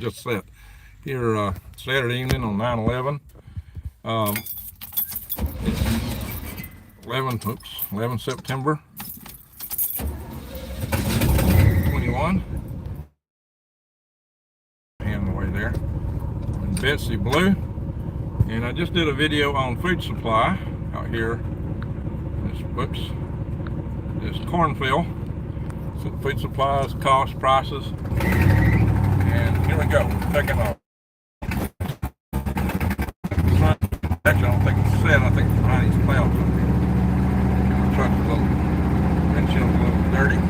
just set here Saturday evening on 9/11. It's 11 September 21. And the way there. And Betsy Blue. And I just did a video on food supply out here. This cornfield. So food supplies, cost, prices. And here we go. Taking off. Actually, I don't think it's set. I think it's behind these clouds up here. My truck's a little, windshield's a little dirty.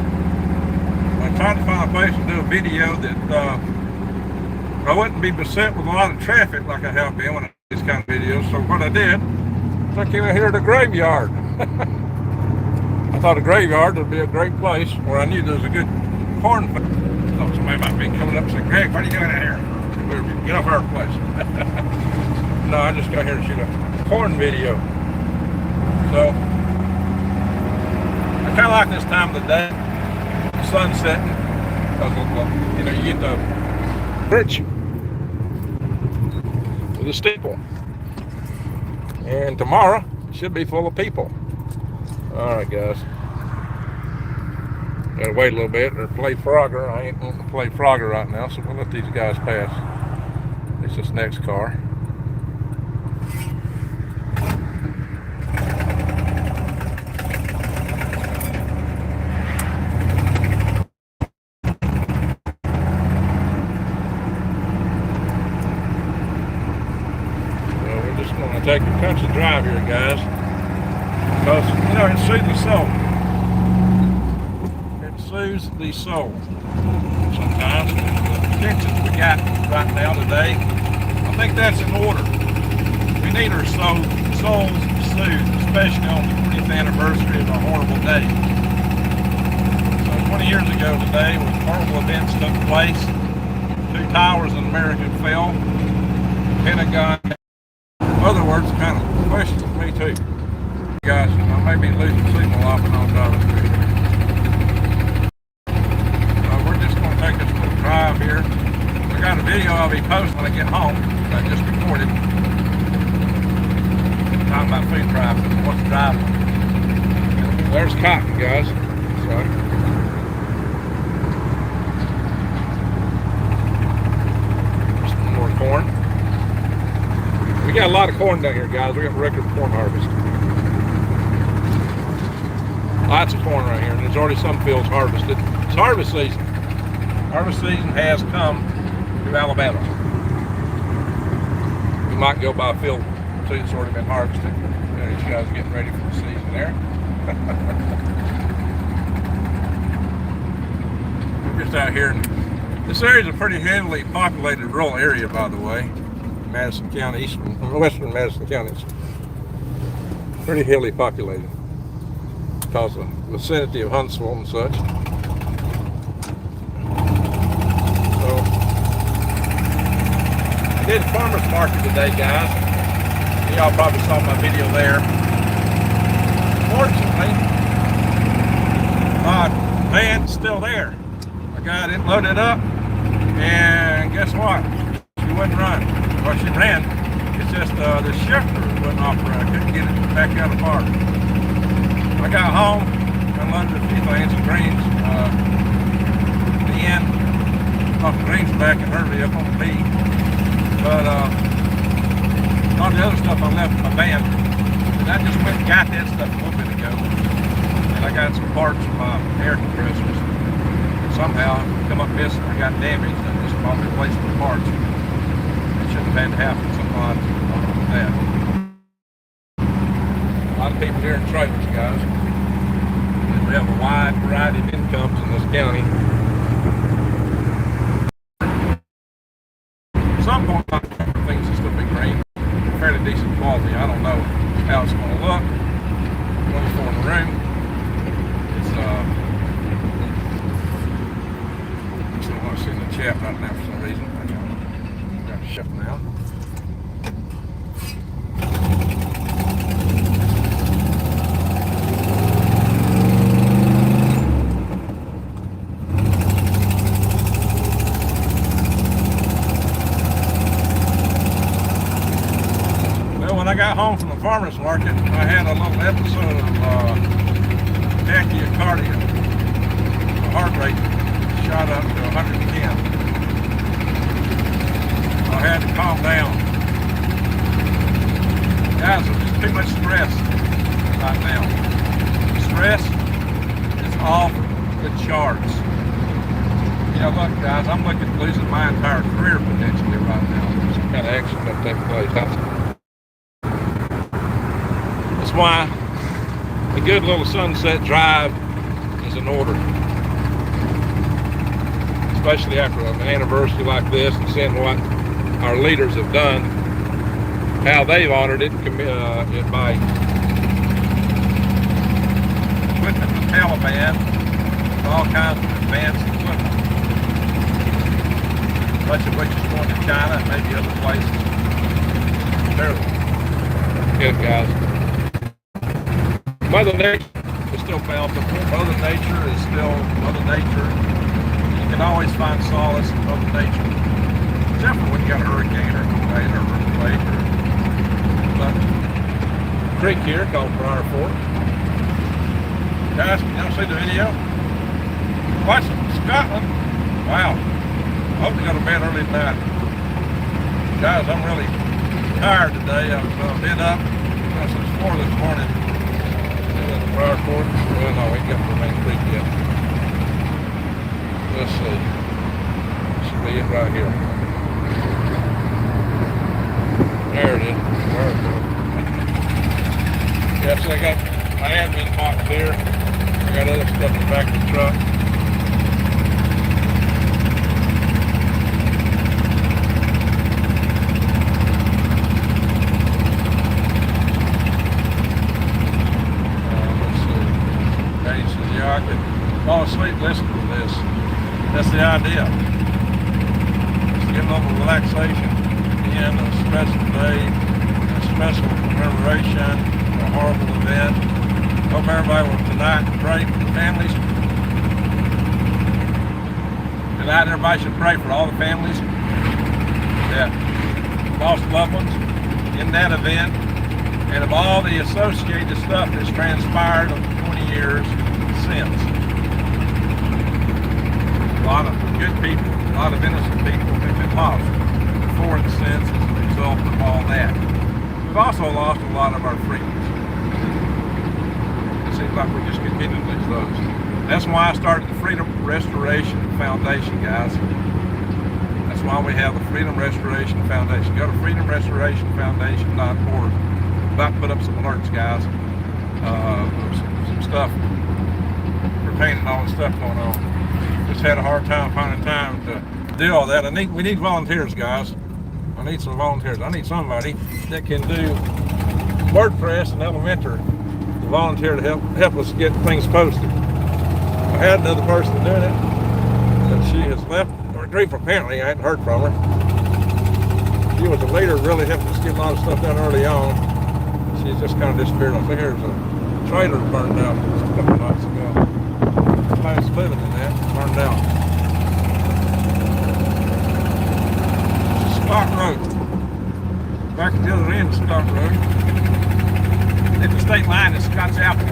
I'm trying to find a place to do a video that I wouldn't be beset with a lot of traffic like I have been when I do these kind of videos. So what I did is I came out here to the graveyard. I thought a graveyard would be a great place where I knew there was a good cornfield. So somebody might be coming up and saying, "Greg, what are you doing out here? Get off our place." No, I just got here to shoot a corn video. So I kind of like this time of the day, the sun setting, because you know, you get the bridge with the steeple. And tomorrow it should be full of people. All right, guys. Gotta wait a little bit or play Frogger. I ain't wanting to play Frogger right now, so we'll let these guys pass. It's this next car. Take a country drive here, guys, because you know it soothes the soul. It soothes the soul. Sometimes the tensions we got right now today, I think that's in order. We need our souls soothed, especially on the 20th anniversary of a horrible day. So 20 years ago today, when horrible events took place, 2 towers in America fell, the Pentagon. In other words, kind of questions me too. Guys, I may be losing signal off and on driving through here. We're just going to take this little drive here. I got a video I'll be posting when I get home. I just recorded. Talking about food drive and what's driving. There's cotton, guys. Some more corn. We got a lot of corn down here, guys. We got record corn harvest. Lots of corn right here, and there's already some fields harvested. It's harvest season. Harvest season has come to Alabama. We might go by a field so it's already been harvested. These guys are getting ready for the season there. We're just out here. This area is a pretty heavily populated rural area, by the way. Madison County, western Madison County, is pretty heavily populated because of the vicinity of Huntsville and such. So, I did a farmer's market today, guys. Y'all probably saw my video there. Fortunately, my van's still there. I got it loaded up, and guess what? She wouldn't run. Well, she ran. It's just the shifter wouldn't operate. I couldn't get it back out of the park. I got home, unloaded a few things, the greens, the end off the greens back in her vehicle, me. But all the other stuff I left in my van. And I just went and got that stuff a little bit ago. And I got some parts for my air compressors. And somehow come up missing or got damaged and just bought replacement parts. Shouldn't have had to happen, something like that. A lot of people here in trailers, guys. And we have a wide variety of incomes in this county. At some point, I think things will still be green. Fairly decent quality. I don't know how it's going to look. 24 in the room. It's I don't want to see in the chat right now for some reason. Shift now. I got home from the farmer's market, I had a little episode of tachycardia. The heart rate shot up to 110. I had to calm down. Guys, there's too much stress right now. Stress is off the charts. You know, look, guys, I'm looking at losing my entire career potentially right now. Some kind of action that takes place. That's why a good little sunset drive is in order. Especially after an anniversary like this and seeing what our leaders have done, how they've honored it by equipment the Taliban, all kinds of advanced equipment, much of which is going to China and maybe other places. Terrible. Good, guys. Mother Nature is still bountiful. Mother Nature is still Mother Nature. You can always find solace in Mother Nature, except for when you got a hurricane or a tornado or an earthquake. But creek here called Briar Fork. Guys, can y'all see the video? Watching Scotland. Wow. I hope to go to bed early tonight. Guys, I'm really tired today. I've been up since 4 this morning. Briar Fork. Well, no, we ain't got to the main creek yet. Let's see. Should be it right here. There it is. Briar Fork. Yeah, so I got my admin box here. I got other stuff in the back of the truck. I could fall asleep listening to this. That's the idea. Just get a little relaxation in a stressful day, a stressful commemoration, a horrible event. Hope everybody will tonight pray for the families. Tonight everybody should pray for all the families that lost loved ones in that event, and of all the associated stuff that's transpired over 20 years since. A lot of good people, a lot of innocent people have been lost before the sense as a result of all that. We've also lost a lot of our freedoms. It seems like we just continue to lose those. That's why I started the Freedom Restoration Foundation, guys. That's why we have the Freedom Restoration Foundation. Go to freedomrestorationfoundation.org. About to put up some alerts, guys. Some stuff pertaining to all the stuff going on. Just had a hard time finding time to do all that. We need volunteers, guys. I need some volunteers. I need somebody that can do WordPress and Elementor to volunteer to help us get things posted. I had another person doing it, but she has left her grief. Apparently, I hadn't heard from her. She was a leader, really helped us get a lot of stuff done early on. She's just kind of disappeared. I think there's a trailer burned out a couple of nights ago. I was living in that, burned out. Stock Road. Back at the other end of Stock Road. At the state line is Scott's Apple.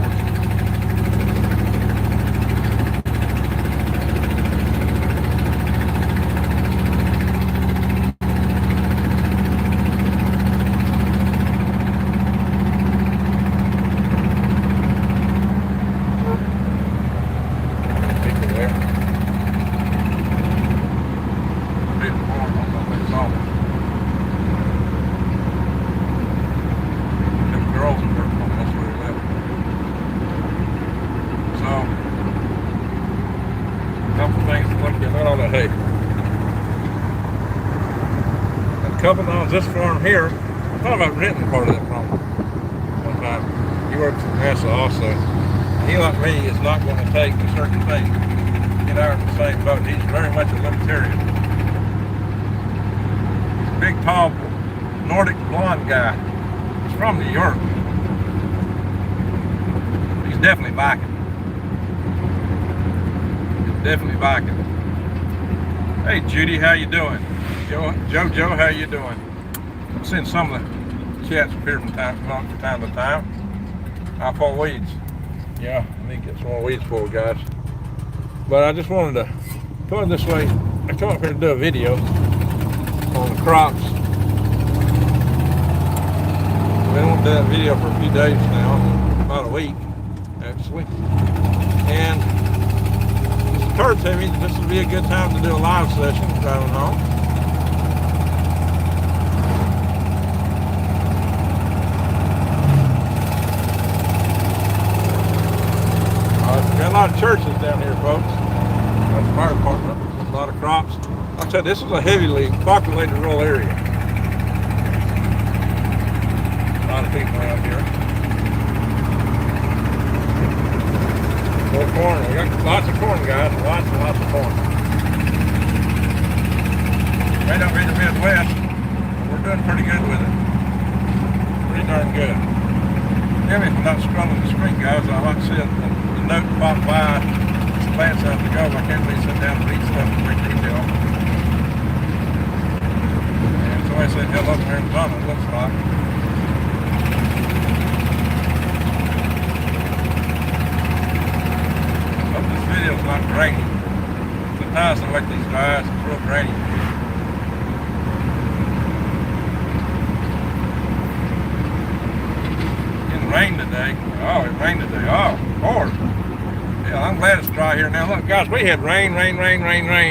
Couple owns this farm here. I thought about renting part of that farm one time. He works at NASA also. He, like me, is not going to take a certain thing to get out of the same boat. He's very much a libertarian. He's a big, tall, Nordic blonde guy. He's from New York. He's definitely Viking. He's definitely Viking. Hey, Judy, how you doing? Jojo, how you doing? I'm seeing some of the chats appear from time to time. I pull weeds. Yeah, I need to get some more weeds pulled, guys. But I just wanted to go this way. I come up here to do a video on the crops. We've been wanting to do that video for a few days now, about a week, actually. And it's occurred to me that this would be a good time to do a live session driving home. Got a lot of churches down here, folks. Got the fire department, a lot of crops. Like I said, this is a heavily populated rural area. A lot of people around here. More corn. We got lots of corn, guys. Lots and lots of corn. May not be the Midwest, but we're doing pretty good with it. Pretty darn good. Damn, if I'm not scrolling the screen, guys, I like to see it. Note pop by, it's plants out to go. I can't really sit down and read stuff in great detail. And somebody said hello from Arizona, it looks like. Hope this video's not grainy. Sometimes I like these guys, it's real grainy. It rained today. Oh, it rained today. Oh, Lord. Yeah, I'm glad it's dry here now. Look, guys, we had rain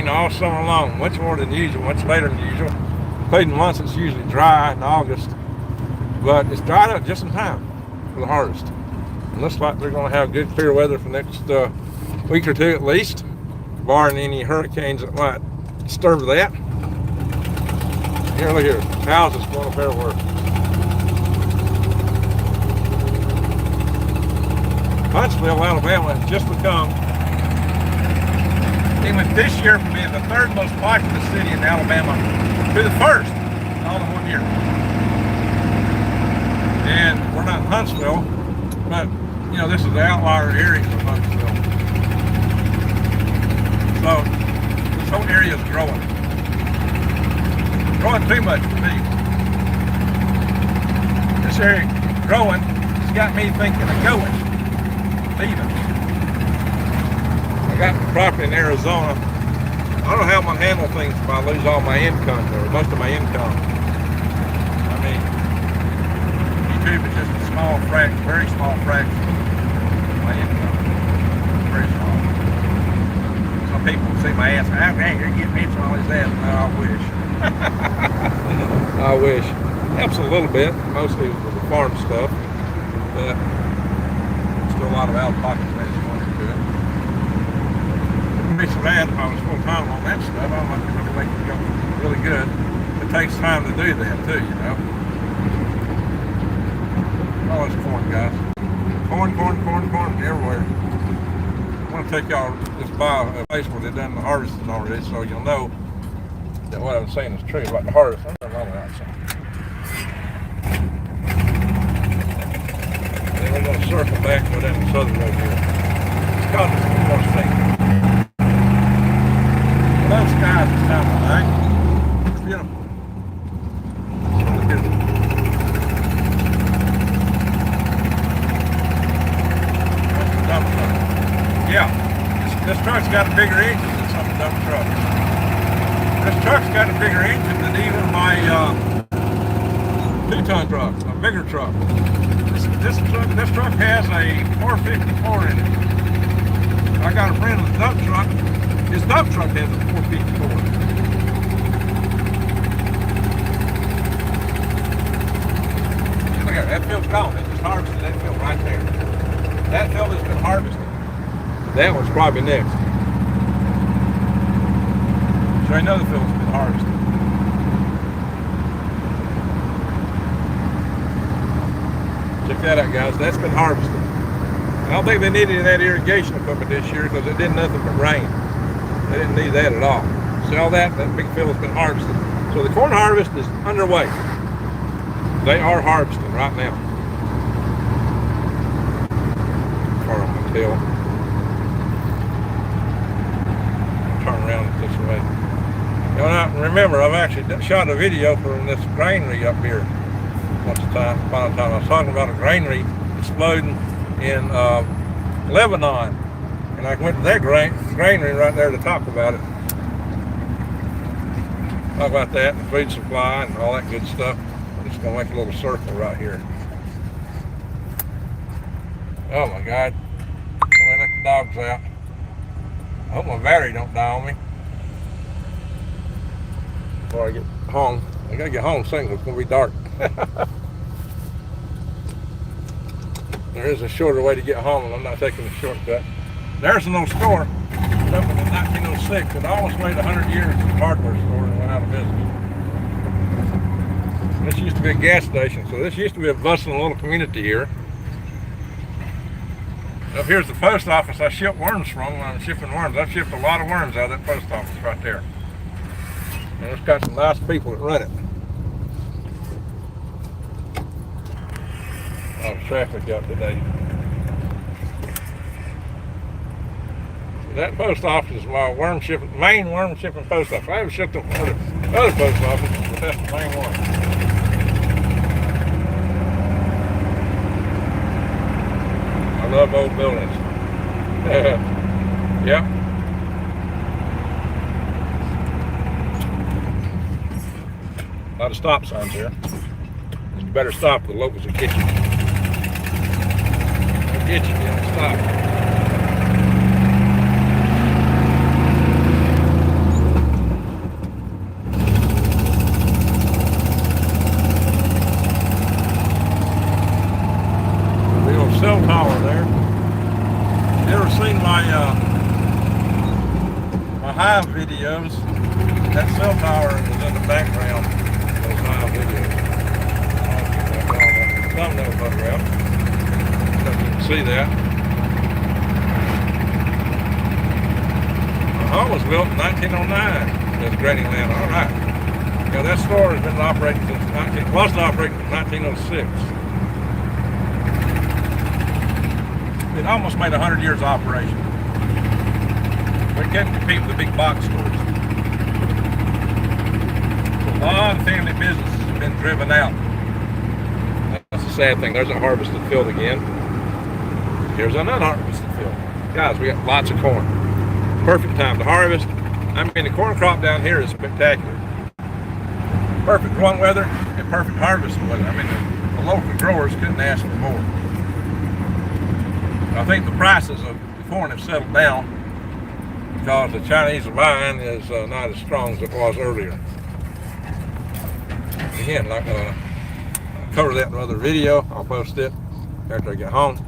all summer long. Much more than usual, much later than usual. Including months it's usually dry in August. But it's dried up just in time for the harvest. It looks like we're going to have good clear weather for the next week or two at least, barring any hurricanes that might disturb that. Here, look here. Houses going up everywhere. Huntsville, Alabama has just become, even this year from being the third most populous city in Alabama to the first, all in 1 year. And we're not in Huntsville, but you know, this is the outlier area of Huntsville. So this whole area is growing. Growing too much for me. This area growing has got me thinking of going. Leaving. I got property in Arizona. I don't know how I'm going to handle things if I lose all my income or most of my income. I mean, YouTube is just a small fraction, very small fraction of my income. Very small. Some people see my ass, oh man, you're getting rich on all his ass. No, I wish. I wish. Helps a little bit, mostly with the farm stuff. But still a lot of out-of-pocket things going into it. Wouldn't be so bad if I was full-time on that stuff. I might really make it go really good. It takes time to do that too, you know. Oh, it's corn, guys. Corn everywhere. I want to take y'all just by a place where they've done the harvesting already, so you'll know that what I'm saying is true about the harvest. I'm going to roll it outside. We're going to circle back and go down the southern road here. It's called the Chrosniak. I love skies this time of night. It's beautiful. It's really beautiful. That's the dump truck. Yeah, this truck's got a bigger engine than some dump trucks. This truck's got a bigger engine than even my 2-ton truck, a bigger truck. This truck has a 454 in it. I got a friend with a dump truck. His dump truck has a 454. Look at that field's gone. They just harvested that field right there. That field has been harvested. That one's probably next. So another field's been harvested. Check that out, guys. That's been harvested. I don't think they needed any of that irrigation equipment this year because it did nothing but rain. They didn't need that at all. See all that? That big field has been harvested. So the corn harvest is underway. They are harvesting right now. Far up the hill. Turn around this way. Now, remember, I've actually shot a video for this granary up here. once upon a time. I was talking about a granary exploding in Lebanon, and I went to that granary right there to talk about it. Talk about that, the food supply and all that good stuff. I'm just gonna make a little circle right here. Oh my God! I'm gonna let the dogs out. I hope my battery don't die on me before I get home. I gotta get home soon. It's gonna be dark. There is a shorter way to get home, and I'm not taking the shortcut. There's an old store. It opened in 1906. It almost waited 100 years as a hardware store and went out of business. This used to be a gas station, so this used to be a bustling little community here. Up here's the post office I ship worms from when I'm shipping worms. I've shipped a lot of worms out of that post office right there. And it's got some nice people that run it. A lot of traffic out today. That post office is my main worm shipping post office. I haven't shipped them from other post offices, but that's the main one. I love old buildings. Yeah. A lot of stop signs here. You better stop, the locals will get you. They'll get you if you don't stop. Cell tower there. You ever seen my hive videos? That cell tower is in the background of those hive videos. I don't know if you can call that thumbnail photograph. I don't know if you can see that. The home was built in 1909. That's grainy land. All right. Now that store has been operating since 1906. It almost made 100 years of operation. We couldn't compete with the big box stores. A lot of family businesses have been driven out. That's the sad thing. There's a harvested field again. Here's another harvested field. Guys, we got lots of corn. Perfect time to harvest. I mean, the corn crop down here is spectacular. Perfect growing weather and perfect harvesting weather. I mean, the local growers couldn't ask for more. I think the prices of the corn have settled down because the Chinese buying is not as strong as it was earlier. Again, like I'll cover that in another video. I'll post it after I get home.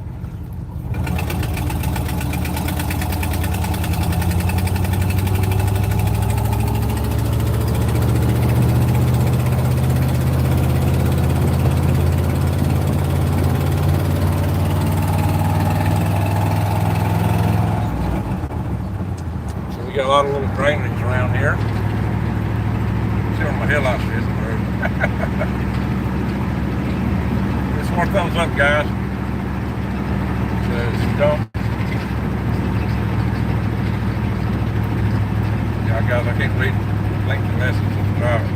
We got a lot of little granaries around here. See where my headlights is. It's more thumbs up, guys. Says don't. Yeah, guys, I can't read lengthy messages of the driver.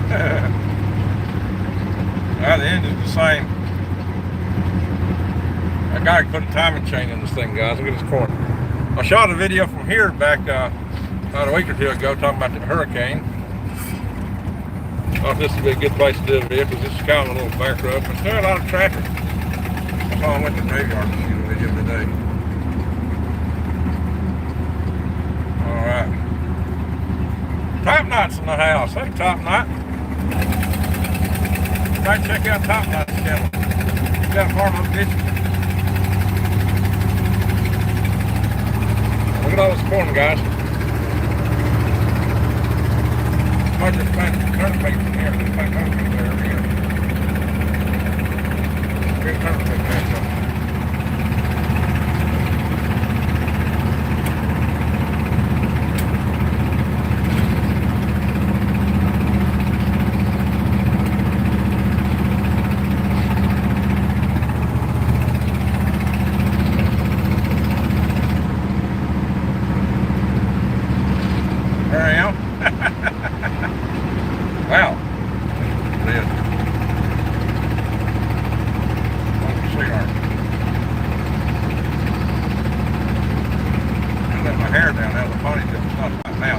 The engine's the same. I gotta put a timing chain in this thing, guys. Look at this corn. I shot a video from here back about a week or two ago talking about the hurricane. I thought this would be a good place to do a video because this is kind of a little back road, but there's a lot of traffic. That's why I went to the graveyard to shoot a video today. Alright. Top Knot's in the house. Hey, Top Knot. Try to check out Top Knot's channel. He's got a farm up ditch. Look at all this corn, guys. I just find turnip from here. Just find turnip there over here. Big turnip there. There I am. Wow. ponytail. It's not like now.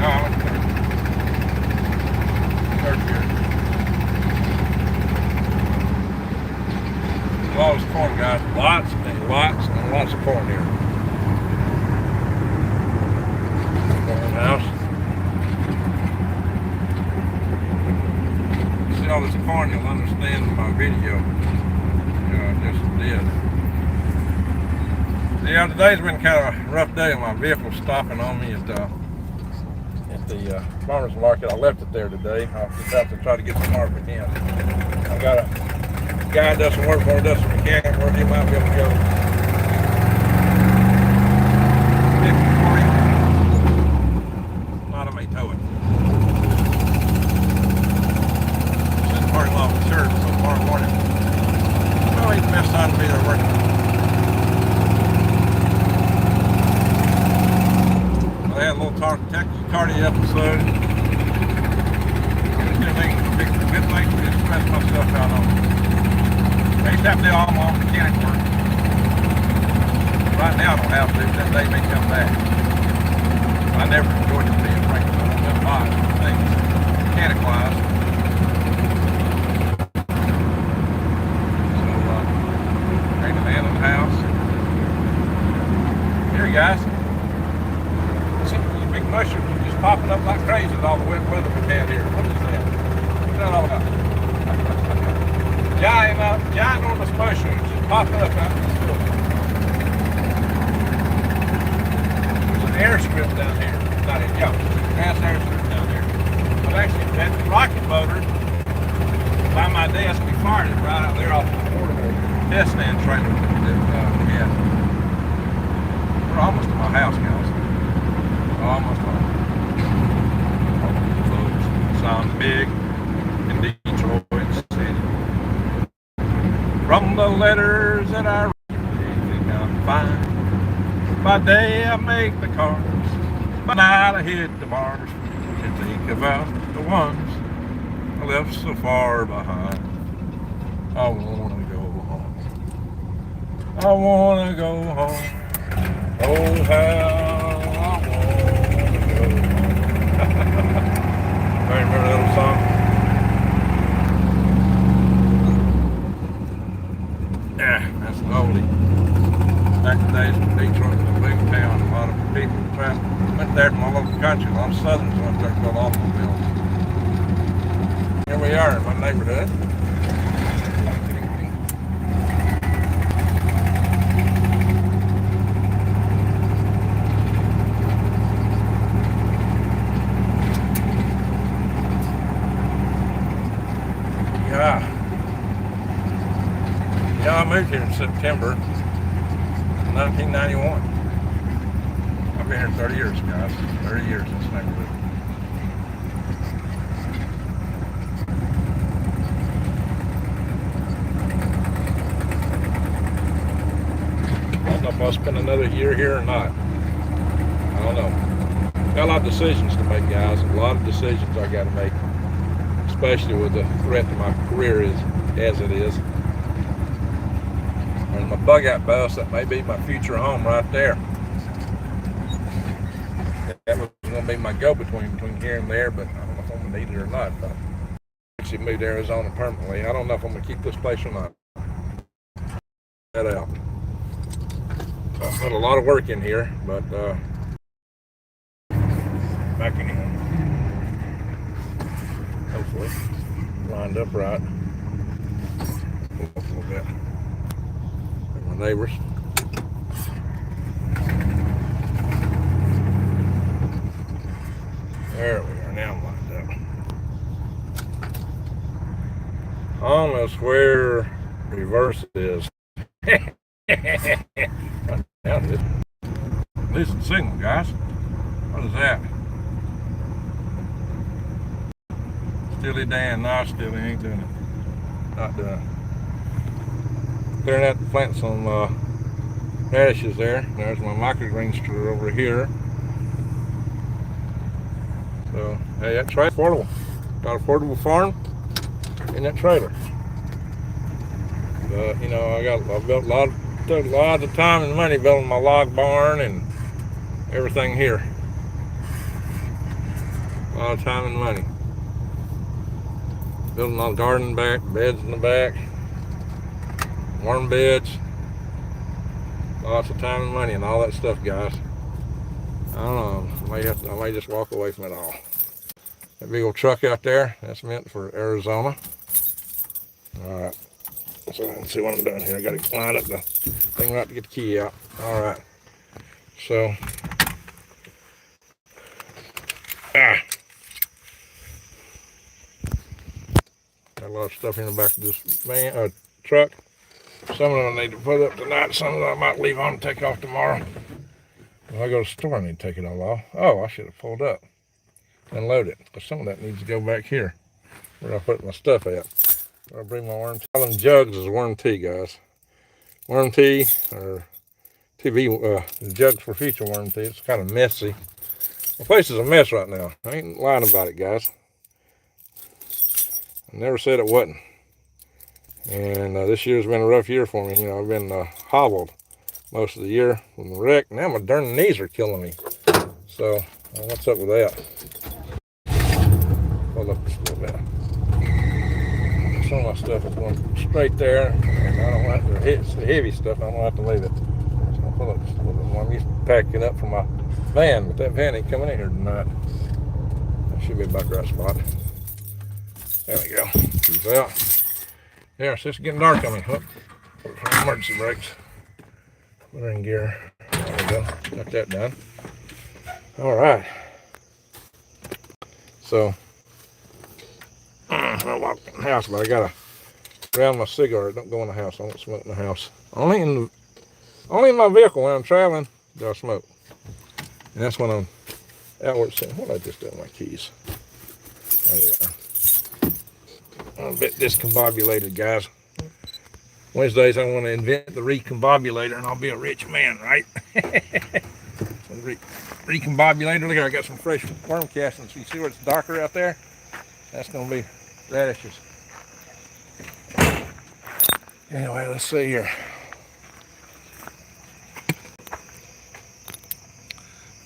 No, I'm third gear. Lots of corn, guys. Lots and lots and lots of corn here. Corn house. See all this corn, you'll understand my video. Just did. Yeah, today's been kind of a rough day. My vehicle's stopping on me at the farmer's market. I left it there today. I'll just have to try to get some more again. I got a guy does some work for me, does some mechanic work. He might be able to go 50, 40. Not of me tow it. It's in the parking lot with the church, so tomorrow morning. Well, ain't the best time to be there working. I had a little tachycardia episode. It's a big thing to express myself out on. I used to have to do all my own mechanic work. Right now I don't have to, then they may come back. I never enjoyed it being frankly. I don't know a lot of things mechanic-wise. So, bring the man in the house. Here, guys. These big mushrooms are just popping up like crazy with all the wet weather we've had here. What is that? What's that all about? Ginormous mushrooms just popping up out in this field. There's an airstrip down here. Not a grass airstrip down here. But actually, that rocket motor by my desk, we fired it right out there off the portable test stand trailer that we had. We're almost to my house, guys. Almost home. Folks, sound big in Detroit City. From the letters that I read, they think I'm fine. By day I make the cars, by night I hit the bars and think about the ones I left so far behind. I wanna go home. I wanna go home. Oh, how I wanna go home. I remember that little song. Yeah, that's an oldie. Back in the days when Detroit was a big town, a lot of people went there from all over the country. A lot of Southerners went there to build automobiles. Here we are in my neighborhood. Yeah, I moved here in September 1991. I've been here 30 years, guys. 30 years in this neighborhood. I don't know if I'll spend another year here or not. I don't know. Got a lot of decisions to make, guys. A lot of decisions I got to make, especially with the threat to my career as it is. And my bug out bus, that may be my future home right there. That was going to be my go-between between here and there, but I don't know if I'm going to need it or not. But I actually moved to Arizona permanently. I don't know if I'm going to keep this place or not. That out. So I put a lot of work in here, but back in here. Hopefully lined up right. Pull up a little bit. My neighbors. There we are, now I'm lined up. Almost where reverse is. Now it is. Listen signal, guys. What is that? Stilly Dan, no, Stilly ain't doing it. Not doing it. Clearing out the plants on radishes there. There's my microgreen store over here. So, hey, that trailer affordable. Got an affordable farm in that trailer. But you know, I built took a lot of time and money building my log barn and everything here. A lot of time and money. Building all garden back, beds in the back, worm beds. Lots of time and money and all that stuff, guys. I don't know. I may just walk away from it all. That big old truck out there, that's meant for Arizona. All right. So let's see what I'm doing here. I got to line up the thing right to get the key out. All right. So, got a lot of stuff in the back of this truck. Some of them I need to put up tonight. Some of them I might leave on and take off tomorrow. When I go to the store, I need to take it all off. Oh, I should have pulled up and load it. Because some of that needs to go back here where I put my stuff at. I'll bring my worm tea. All them jugs is worm tea, guys. Worm tea, or jugs for future worm tea. It's kind of messy. The place is a mess right now. I ain't lying about it, guys. I never said it wasn't. And this year's been a rough year for me. You know, I've been hobbled most of the year from the wreck. Now my darn knees are killing me. So, what's up with that? Hold up just a little bit. Some of my stuff is going straight there, and I don't have to hit the heavy stuff. I don't have to leave it. So I'll pull up just a little bit more. I'm used to packing up for my van, but that van ain't coming in here tonight. That should be about the right spot. There we go. Keys out. Yeah, so it's getting dark on me. Oh, for emergency brakes. Put her in gear. There we go. Got that done. All right. So, I walk in the house, but I gotta round my cigar. Don't go in the house. I don't smoke in the house. Only in my vehicle when I'm traveling do I smoke. And that's when I'm outward sitting. What did I just do with my keys? There they are. I'm a bit discombobulated, guys. Wednesdays I want to invent the recombobulator and I'll be a rich man, right? Recombobulator. Look here, I got some fresh worm castings. You see where it's darker out there? That's going to be radishes. Anyway, let's see here.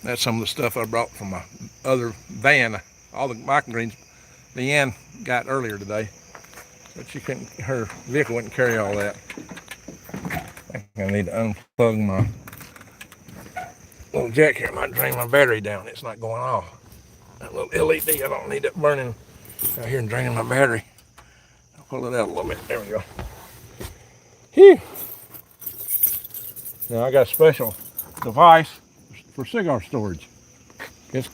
That's some of the stuff I brought from my other van. All the microgreens Leanne got earlier today. But her vehicle wouldn't carry all that. I think I need to unplug my little jack here. I might drain my battery down. It's not going off. That little LED, I don't need it burning out here and draining my battery. I'll pull it out a little bit. There we go. Phew. Now I got a special device for cigar storage. It's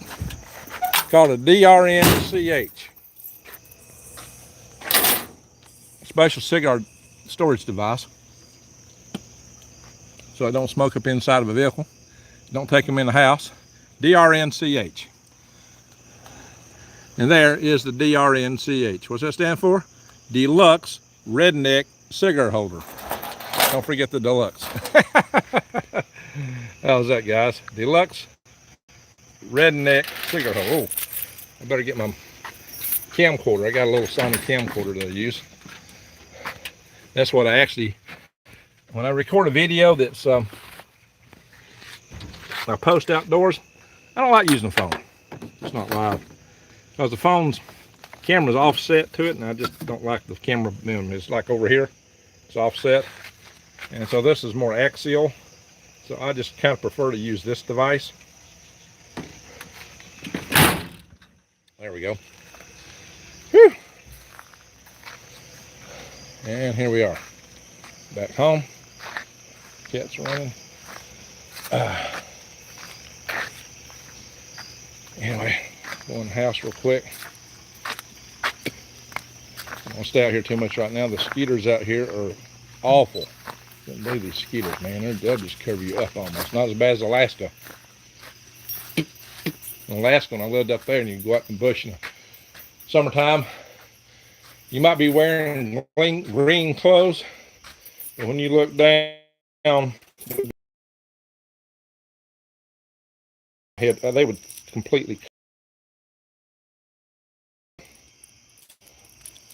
called a DRNCH. Special cigar storage device. So I don't smoke up inside of a vehicle. Don't take them in the house. DRNCH. And there is the DRNCH. What's that stand for? Deluxe Redneck Cigar Holder. Don't forget the deluxe. How's that, guys? Deluxe Redneck Cigar Holder. Oh, I better get my camcorder. I got a little Sony camcorder that I use. That's what I actually, when I record a video that's I post outdoors, I don't like using the phone. It's not live. Because the phone's camera's offset to it, and I just don't like the camera being, it's like over here, it's offset. And so this is more axial. So I just kind of prefer to use this device. There we go. Whew. And here we are, back home. Cat's running. Anyway, go in the house real quick. I don't stay out here too much right now. The skeeters out here are awful. Couldn't believe these skeeters, man. They'll just cover you up almost. Not as bad as Alaska. In Alaska, when I lived up there, and you go out in the bush in the summertime, you might be wearing green clothes, but when you look down, they would completely.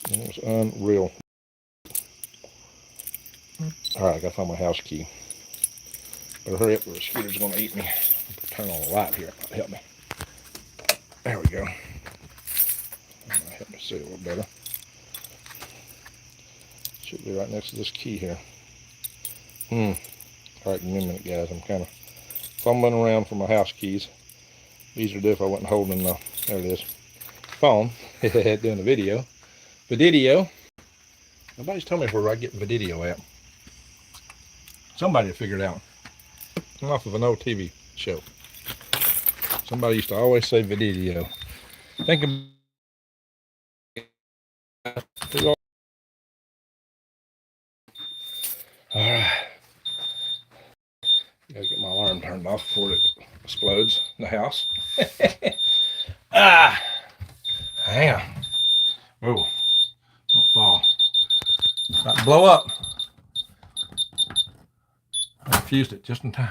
It was unreal. All right, I got to find my house key. Better hurry up or the scooter's going to eat me. Turn on the light here. That'll help me. There we go. That might help me see a little better. Should be right next to this key here. All right, give me a minute, guys. I'm kind of fumbling around for my house keys. Easier to do if I wasn't holding the, there it is, phone, doing the video. Video. Nobody's told me where I get video at. Somebody will figure it out. I'm off of an old TV show. Somebody used to always say video. Think of all right. Gotta get my alarm turned off before it explodes in the house. Hang on. Whoa. Don't fall. About to blow up. I fused it just in time.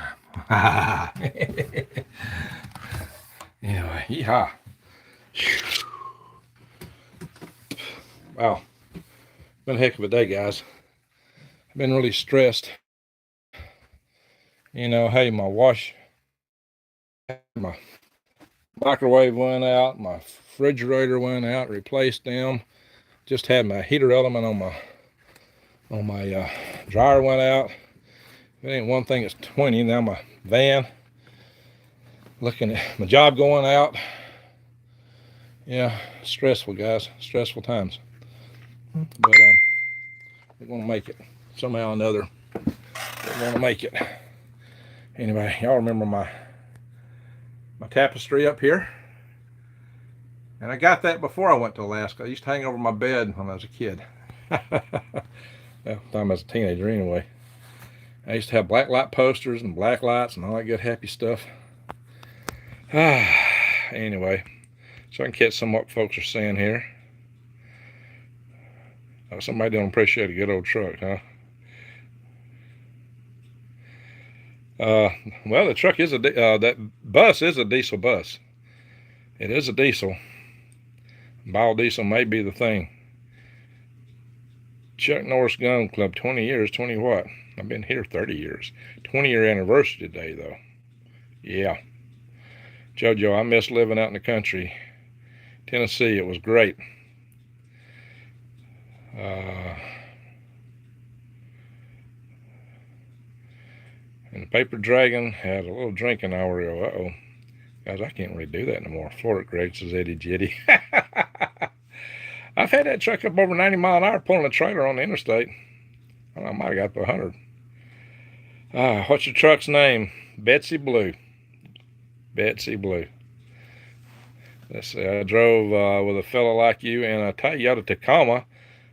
Anyway, yeehaw. Wow. Been a heck of a day, guys. I've been really stressed. You know, hey, my microwave went out, my refrigerator went out, replaced them. Just had my heater element on my dryer went out. If it ain't one thing, it's 20. Now my van, looking at my job going out. Yeah, stressful, guys. Stressful times. But we're gonna make it somehow or another. We're gonna make it. Anyway, y'all remember my tapestry up here? And I got that before I went to Alaska. I used to hang over my bed when I was a kid. Well, time I was a teenager anyway. I used to have black light posters and black lights and all that good happy stuff. Anyway, so I can catch some what folks are saying here. Somebody don't appreciate a good old truck, huh? Well, the truck is that bus is a diesel bus. It is a diesel. Biodiesel may be the thing. Chuck Norris Gun Club, 20 years, 20 what? I've been here 30 years. 20-year anniversary today, though. Yeah. JoJo, I miss living out in the country. Tennessee, it was great. And the Paper Dragon had a little drinking hour. Uh-oh. Guys, I can't really do that anymore. Florida Greg says Eddie Jetty. I've had that truck up over 90 mile an hour pulling a trailer on the interstate. I might have got to 100. What's your truck's name? Betsy Blue. Betsy Blue. Let's see. I drove with a fella like you in a Toyota Tacoma.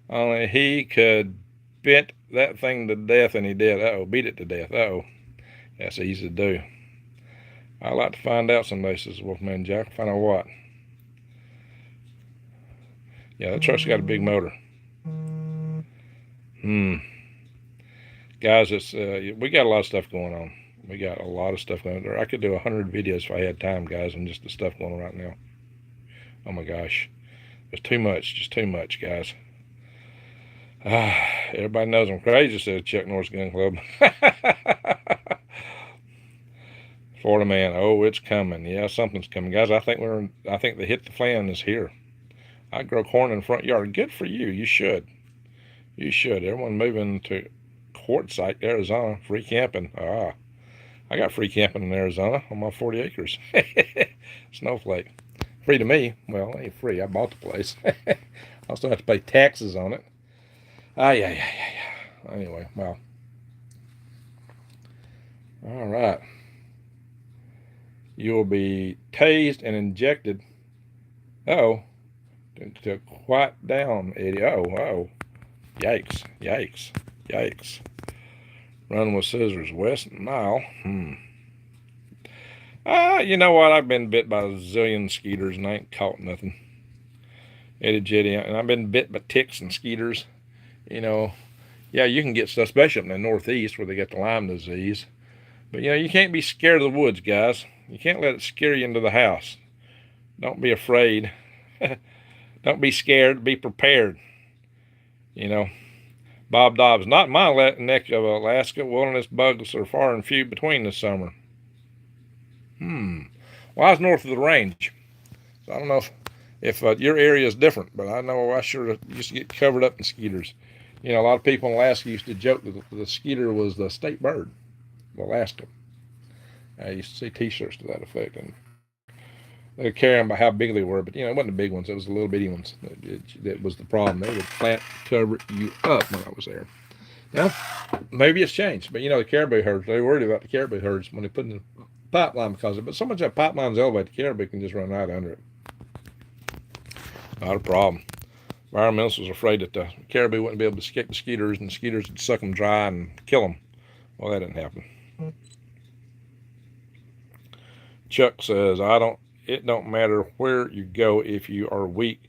Only he could bent that thing to death, and he did. Uh-oh, beat it to death. Uh-oh. That's easy to do. I'd like to find out someday, says Wolfman Jack. Find out what? Yeah, that truck's got a big motor. Guys, it's we got a lot of stuff going on. We got a lot of stuff going on. I could do 100 videos if I had time, guys, on just the stuff going on right now. Oh my gosh. There's too much, just too much, guys. Everybody knows I'm crazy, says Chuck Norris Gun Club. Florida man, oh, it's coming. Yeah, something's coming, guys. I think the hit the fan is here. I grow corn in the front yard. Good for you. You should. You should. Everyone moving to Quartzsite, Arizona, free camping. I got free camping in Arizona on my 40 acres. Snowflake. Free to me. Well, it ain't free. I bought the place. I still have to pay taxes on it. Yeah. Anyway, well. All right. You will be tased and injected. To quiet down, Eddie. Oh. Yikes. Run with scissors. West Nile. You know what? I've been bit by a zillion mosquitoes and I ain't caught nothing. Eddie Jetty. And I've been bit by ticks and skeeters. You know, yeah, you can get stuff, especially up in the Northeast where they get the Lyme disease. But, you know, you can't be scared of the woods, guys. You can't let it scare you into the house. Don't be afraid. Don't be scared. Be prepared. You know, Bob Dobbs, not my neck of Alaska. Wilderness bugs are far and few between this summer. Well, I was north of the range, so I don't know if your area is different, but I know I sure used to get covered up in skeeters. You know, a lot of people in Alaska used to joke that the skeeter was the state bird of Alaska. I used to see T-shirts to that effect, and they carry them by how big they were, but it wasn't the big ones. It was the little bitty ones. That was the problem. They would plant cover you up when I was there. Now, maybe it's changed, but the caribou herds, they were worried about the caribou herds when they put in the pipeline because of it. But so much of that pipeline's elevated, the caribou can just run right under it. Not a problem. Environmentalists was afraid that the caribou wouldn't be able to escape the skeeters, and the skeeters would suck them dry and kill them. Well, that didn't happen. Chuck says, it don't matter where you go. If you are weak,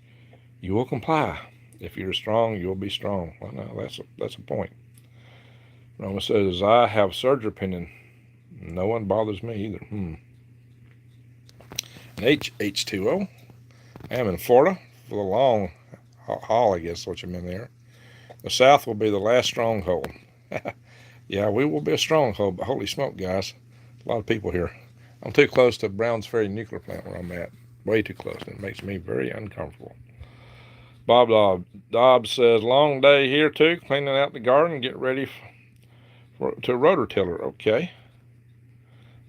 you will comply. If you're strong, you'll be strong. Well, no, that's a point. Roma says, I have surgery opinion. No one bothers me either. And H2O. I am in Florida for the long haul, I guess, what you meant there. The South will be the last stronghold. Yeah, we will be a stronghold, but holy smoke, guys. A lot of people here. I'm too close to Browns Ferry nuclear plant where I'm at. Way too close. And it makes me very uncomfortable. Bob Dobbs says, long day here too, cleaning out the garden, get ready to rototiller. Okay.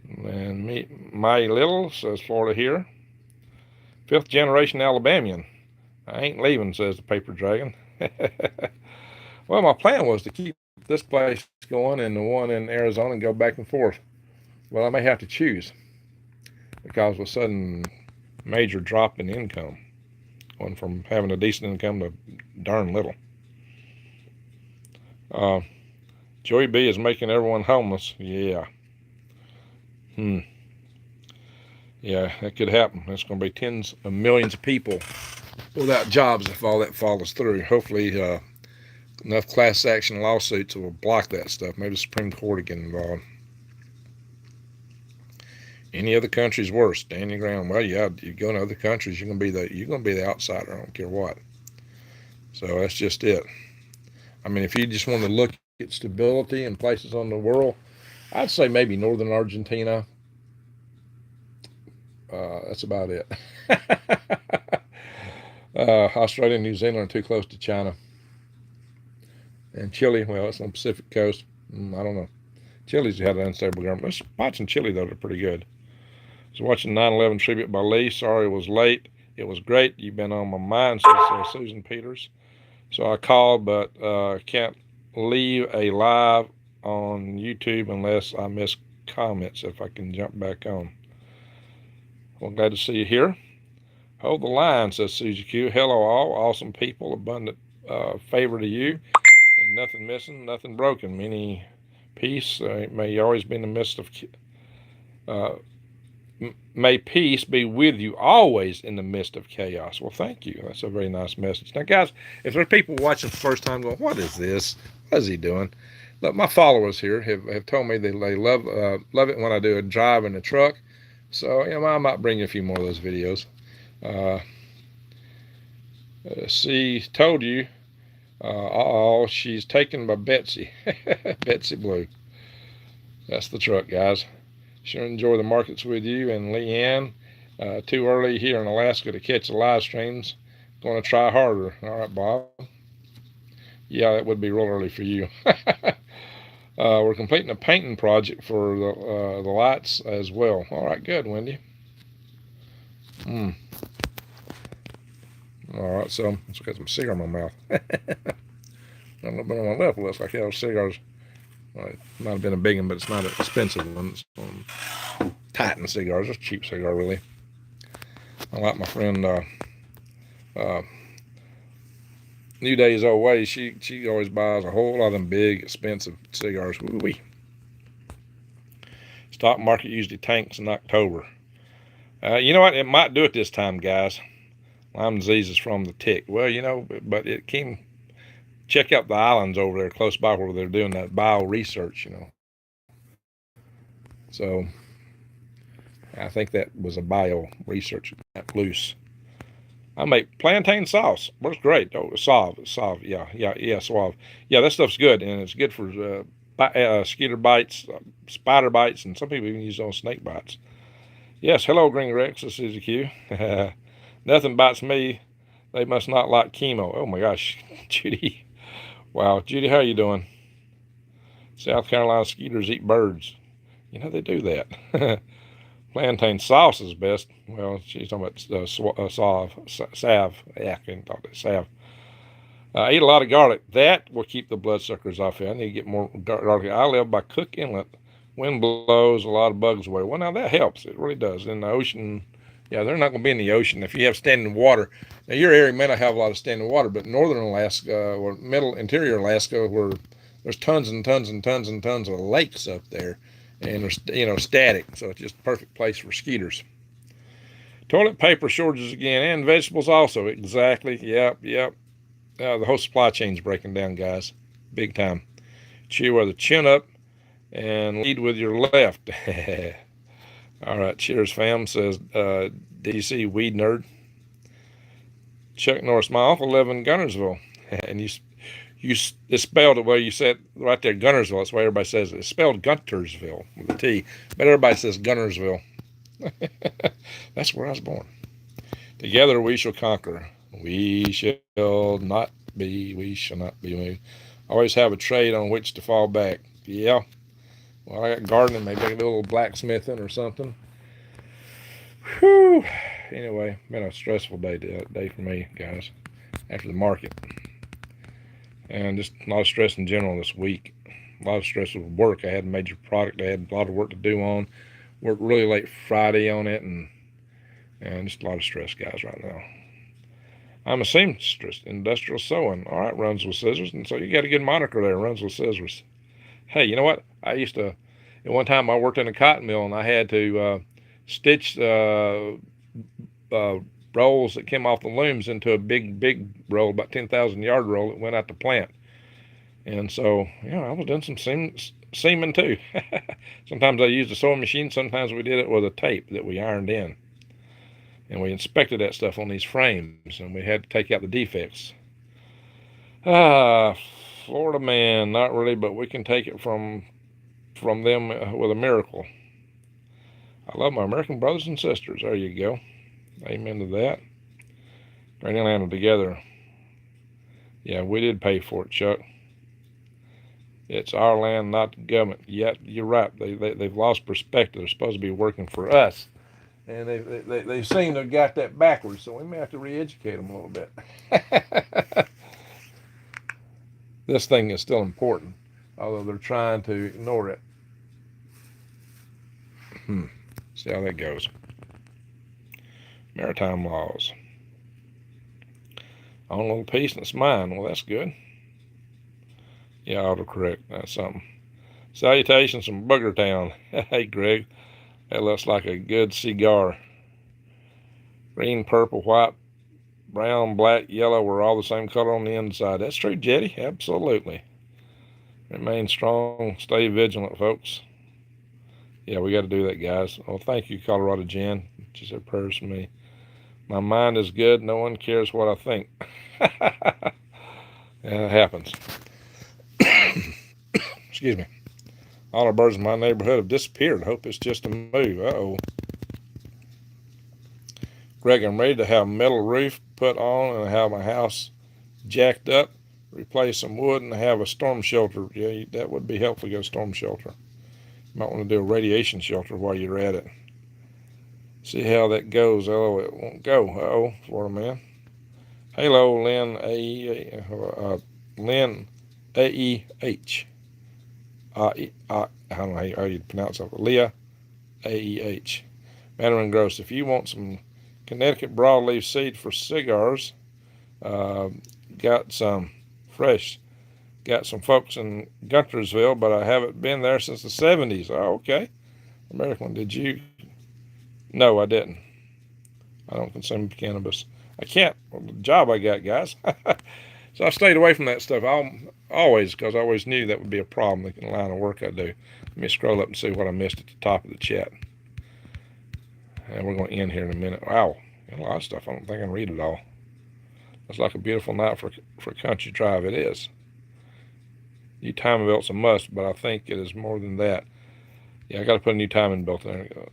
And my little says Florida here. 5th generation Alabamian. I ain't leaving, says the paper dragon. Well, my plan was to keep this place going and the one in Arizona and go back and forth. Well, I may have to choose because of a sudden major drop in income. Going from having a decent income to darn little. Joey B is making everyone homeless. Yeah. Yeah, that could happen. There's going to be tens of millions of people without jobs if all that follows through. Hopefully, enough class action lawsuits will block that stuff. Maybe the Supreme Court will get involved. Any other country's worse. Stand your ground. Well, yeah, you go to other countries, you're gonna be the outsider. I don't care what. So that's just it. I mean, if you just want to look at stability in places on the world, I'd say maybe northern Argentina. That's about it. Australia and New Zealand are too close to China. And Chile, well, it's on the Pacific coast. I don't know. Chile's had an unstable government. Watching Chile, though, they're pretty good. So watching 9/11 tribute by Lee. Sorry it was late. It was great. You've been on my mind, says Susan Peters. So I called, but can't leave a live on YouTube unless I miss comments. If I can jump back on. Well, glad to see you here. Hold the line, says Susie Q. Hello, all awesome people. Abundant favor to you. And nothing missing, nothing broken. Many peace may always be in the midst of. May peace be with you always in the midst of chaos. Well, thank you. That's a very nice message. Now, guys, if there are people watching for the first time going, what is this? What is he doing? Look, my followers here have told me they love it when I do a drive in the truck. So, I might bring you a few more of those videos. See, told you. She's taken by Betsy. Betsy Blue. That's the truck, guys. Sure enjoy the markets with you and Leanne. Too early here in Alaska to catch the live streams. Going to try harder. All right, Bob. Yeah, that would be real early for you. We're completing a painting project for the lights as well. All right, good, Wendy. All right, so let's get some cigar in my mouth. A little bit on my left. Looks like those cigars. Well, it might have been a big one, but it's not an expensive one. It's Titan cigars. It's a cheap cigar, really. I like my friend New Day's Old Way. She always buys a whole lot of them big, expensive cigars. Woo-wee. Stock market usually tanks in October. You know what? It might do it this time, guys. Lyme disease is from the tick. Well, but it came. Check out the islands over there close by where they're doing that bio research, So I think that was a bio research, not loose. I make plantain sauce. Works great. Oh, sauve. Yeah, suave. Yeah, that stuff's good, and it's good for skeeter bites, spider bites, and some people even use it on snake bites. Yes, hello, Green Rex. This is Suzy Q. Nothing bites me. They must not like chemo. Oh my gosh, Judy. Wow, Judy, how you doing? South Carolina skeeters eat birds. You know they do that. Plantain sauce is best. Well, she's talking about salve. Yeah, I can't talk that salve. I eat a lot of garlic. That will keep the bloodsuckers off you. I need to get more garlic. I live by Cook Inlet. Wind blows a lot of bugs away. Well, now that helps. It really does. In the ocean, yeah, they're not going to be in the ocean if you have standing water. Now, your area may not have a lot of standing water, but northern Alaska or middle interior Alaska, where there's tons and tons and tons and tons of lakes up there, and there's static, so it's just a perfect place for skeeters. Toilet paper shortages again, and vegetables also. Exactly. Yep. The whole supply chain's breaking down, guys, big time. Chew with a chin up and lead with your left. All right, cheers, fam. Says DC Weed Nerd. Chuck Norris, my uncle lived in Gunnersville, and it's spelled the way you said right there, Gunnersville. That's why everybody says it. It's spelled Guntersville with a T, but everybody says Gunnersville. That's where I was born. Together we shall conquer. We shall not be moved. Always have a trade on which to fall back. Yeah. Well, I got gardening, maybe a little blacksmithing or something. Whew. Anyway, been a stressful day for me, guys, after the market. And just a lot of stress in general this week. A lot of stress with work. I had a major project I had a lot of work to do on. Worked really late Friday on it, and just a lot of stress, guys, right now. I'm a seamstress, industrial sewing. All right, runs with scissors. And so you got a good moniker there, runs with scissors. Hey, you know what? I used to, at one time I worked in a cotton mill, and I had to stitch rolls that came off the looms into a big roll, about 10,000 yard roll that went out to plant. And so, I was doing some seaming too. Sometimes I used a sewing machine. Sometimes we did it with a tape that we ironed in. And we inspected that stuff on these frames, and we had to take out the defects. Florida man, not really, but we can take it from them with a miracle. I love my American brothers and sisters. There you go. Amen to that. Granny landed together. Yeah, we did pay for it, Chuck. It's our land, not the government. Yet you're right. They've lost perspective. They're supposed to be working for us. And they seem to have got that backwards, so we may have to re-educate them a little bit. This thing is still important, although they're trying to ignore it. See how that goes. Maritime laws. On a little piece and it's mine. Well, that's good. Yeah, autocorrect. That's something. Salutations from Booger Town. Hey, Greg. That looks like a good cigar. Green, purple, white, brown, black, yellow, we're all the same color on the inside. That's true, Jetty. Absolutely. Remain strong. Stay vigilant, folks. Yeah, we got to do that, guys. Well, thank you, Colorado Jen. She said prayers for me. My mind is good. No one cares what I think. Yeah, it happens. Excuse me. All the birds in my neighborhood have disappeared. Hope it's just a move. Uh-oh. Greg, I'm ready to have a metal roof put on and have my house jacked up, replace some wood, and have a storm shelter. Yeah, that would be helpful to get a storm shelter. You might want to do a radiation shelter while you're at it. See how that goes. Oh, it won't go. Uh-oh, Florida man. Hello, Lynn A-E-H. I don't know how you pronounce it. Leah A-E-H. Mandarin Gross. If you want some Connecticut broadleaf seed for cigars, got some fresh. Got some folks in Guntersville, but I haven't been there since the 70s. Oh, okay. American, did you? No, I didn't. I don't consume cannabis. I can't. Well, the job I got, guys. So I stayed away from that stuff. Always, because I always knew that would be a problem in the line of work I do. Let me scroll up and see what I missed at the top of the chat. And we're going to end here in a minute. Wow. And a lot of stuff I don't think I can read it all. It's like a beautiful night for a country drive. It is. New timing belt's a must, but I think it is more than that. Yeah, I got to put a new timing belt in there.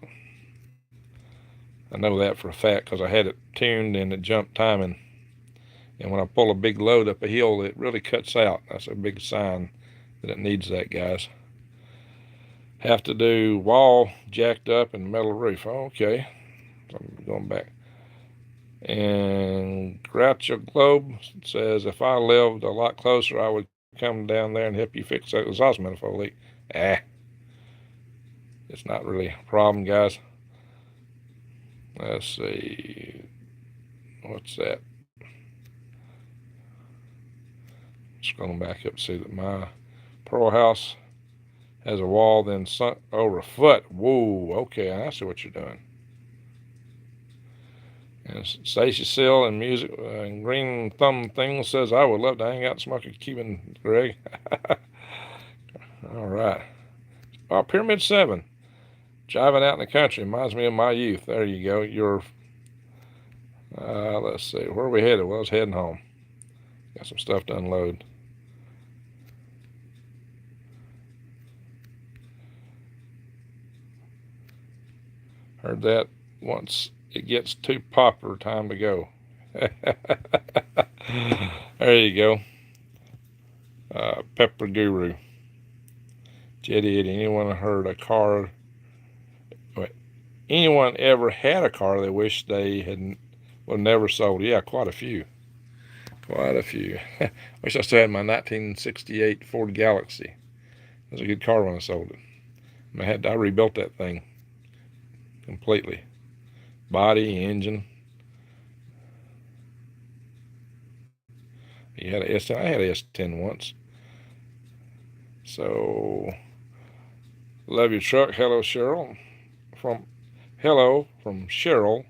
I know that for a fact because I had it tuned and it jumped timing. And when I pull a big load up a hill, it really cuts out. That's a big sign that it needs that, guys. Have to do wall jacked up and metal roof. Okay. I'm going back. And Groucho Globe says, if I lived a lot closer, I would come down there and help you fix that exhaust manifold leak. It's not really a problem, guys. Let's see. What's that? Scrolling back up to see that my Pearl house has a wall then sunk over a foot. Whoa, okay, I see what you're doing. And Stacy Sill and music and green thumb thing says, I would love to hang out and smoke a Cuban, Greg. All right. Oh, Pyramid 7. Driving out in the country reminds me of my youth. There you go. You're, let's see, where are we headed? Well, I was heading home. Got some stuff to unload. Heard that once it gets too popular, time to go. There you go. Pepper Guru. Jetty, anyone heard a car? Anyone ever had a car they wish they had never sold? Yeah, quite a few. Quite a few. Wish I still had my 1968 Ford Galaxy. It was a good car when I sold it. I rebuilt that thing completely. Body, engine. You had a S10. I had a S10 once. So, love your truck. Hello, Cheryl. Hello from Cheryl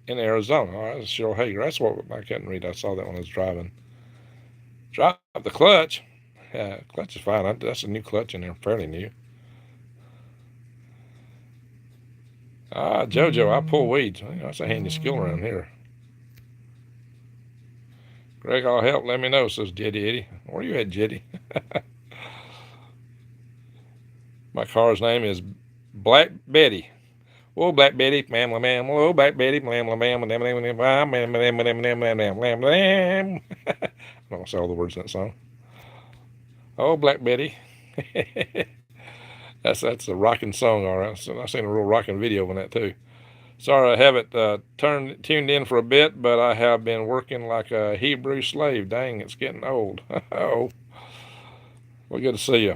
in Arizona. All right, that's Cheryl Hager. That's what I couldn't read. I saw that when I was driving. Drop the clutch. Yeah, clutch is fine. That's a new clutch in there, fairly new. Jojo, I pull weeds. That's a handy skill around here. Greg, I'll help. Let me know, says Jetty Eddie. Where you at, Jetty? My car's name is Black Betty. Oh, Black Betty, ma'am, ma'am. Oh, Black Betty, ma'am, ma'am, ma'am, ma'am. I don't say all the words in that song. Oh, Black Betty. That's a rocking song, all right. So I've seen a real rocking video on that too. Sorry I haven't tuned in for a bit, but I have been working like a Hebrew slave. Dang, it's getting old. Oh, well, good to see you.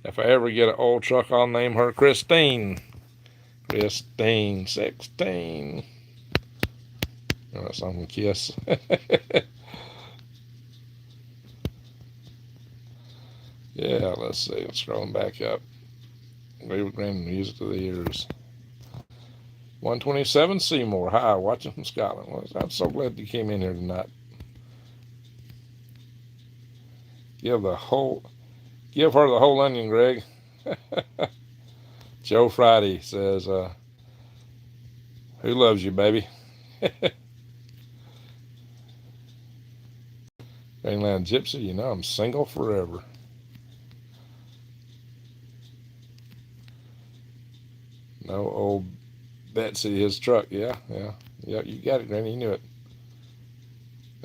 If I ever get an old truck, I'll name her Christine. Christine 16. Oh, that's on the Kiss. Yeah, let's see. Let's scroll back up. Grand music to the ears. 127 Seymour. Hi, watching from Scotland. Well, I'm so glad you came in here tonight. Give her the whole onion, Greg. Joe Friday says, who loves you, baby? Greenland Gypsy, you know I'm single forever. No old Betsy, his truck. Yeah, you got it, Granny. You knew it.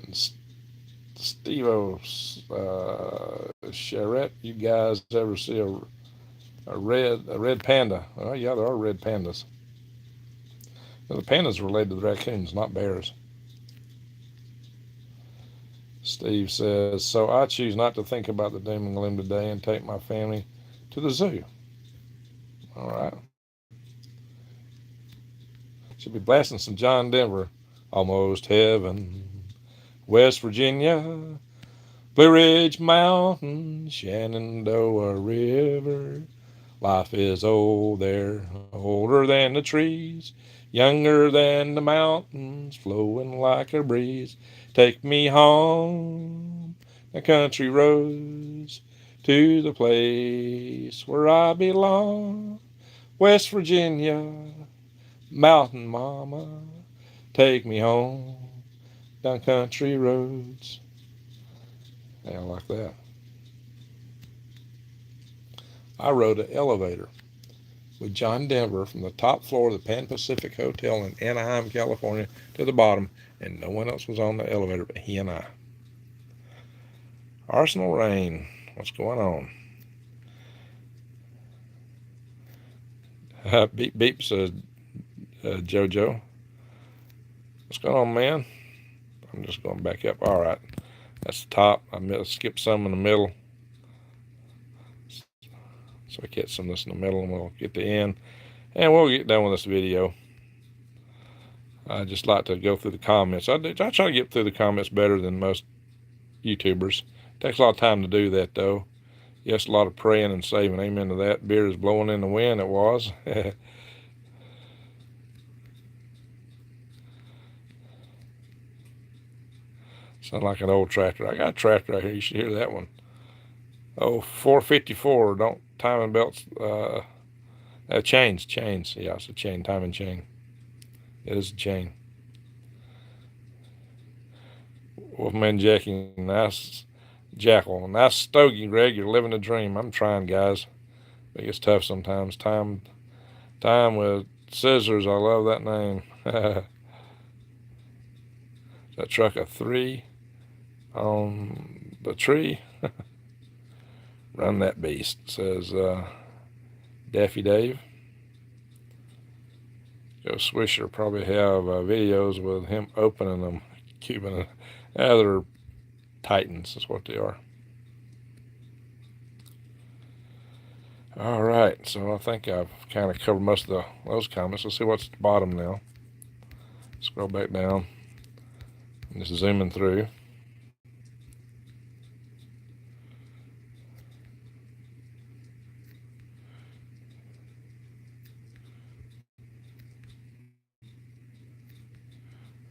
And Steve-O, Charette, you guys ever see a red panda? Oh, yeah, there are red pandas. Now, the pandas are related to the raccoons, not bears. Steve says, so I choose not to think about the doom and gloom today and take my family to the zoo. All right. Should be blasting some John Denver. Almost heaven. West Virginia. Blue Ridge Mountain. Shenandoah River. Life is old there. Older than the trees. Younger than the mountains. Flowing like a breeze. Take me home. The country roads. To the place where I belong. West Virginia. Mountain mama, take me home down country roads. Yeah, I like that. I rode an elevator with John Denver from the top floor of the Pan Pacific Hotel in Anaheim, California, to the bottom, and no one else was on the elevator but he and I. Arsenal Rain, what's going on? Beep beep, says JoJo. What's going on, man? I'm just going back up. All right, that's the top. I skipped some in the middle, so I catch some of this in the middle, and we'll get the end, and we'll get done with this video. I just like to go through the comments. I try to get through the comments better than most YouTubers. It takes a lot of time to do that, though. Yes, a lot of praying and saving. Amen to that. Beer is blowing in the wind. It was. Sound like an old tractor. I got a tractor out here. You should hear that one. Oh, 454. Don't timing belts. Chains. Yeah, it's a chain. Timing chain. It is a chain. Wolfman Jacking. Nice. Jackal. Nice stogie, Greg. You're living a dream. I'm trying, guys. But it's tough sometimes. Time with scissors. I love that name. That truck a 3 on the tree. Run that beast, says Daffy Dave. Joe Swisher probably have videos with him opening them. Cuban. They're Titans is what they are. All right, so I think I've kind of covered most of those comments. Let's see what's at the bottom now. Scroll back down. I'm just zooming through.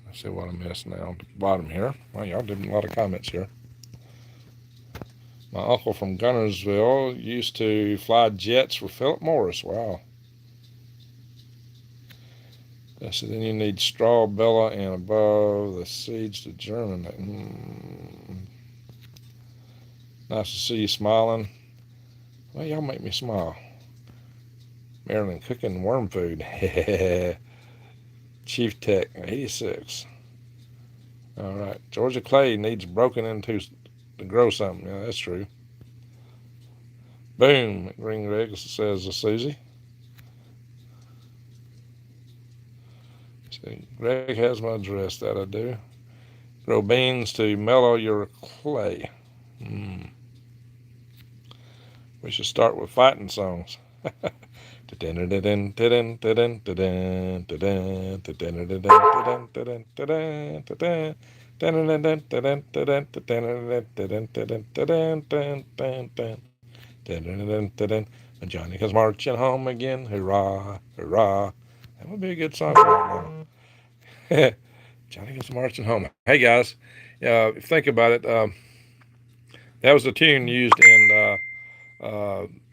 Let's see what I missed now at the bottom here. Well, y'all did a lot of comments here. My uncle from Gunnersville used to fly jets for Philip Morris. Wow. So then you need straw bella and above the seeds to germinate. Nice to see you smiling. Well, y'all make me smile. Maryland cooking worm food. Chief Tech 86. All right. Georgia clay needs broken into to grow something. Yeah, that's true. Boom. Green Greg says Susie. See, Greg has my address. That I do. Grow beans to mellow your clay. We should start with fighting songs. When Johnny comes marching home again, hurrah, hurrah. That would be a good song right now. Johnny comes marching home. Hey guys, if you think about it, that was the tune used in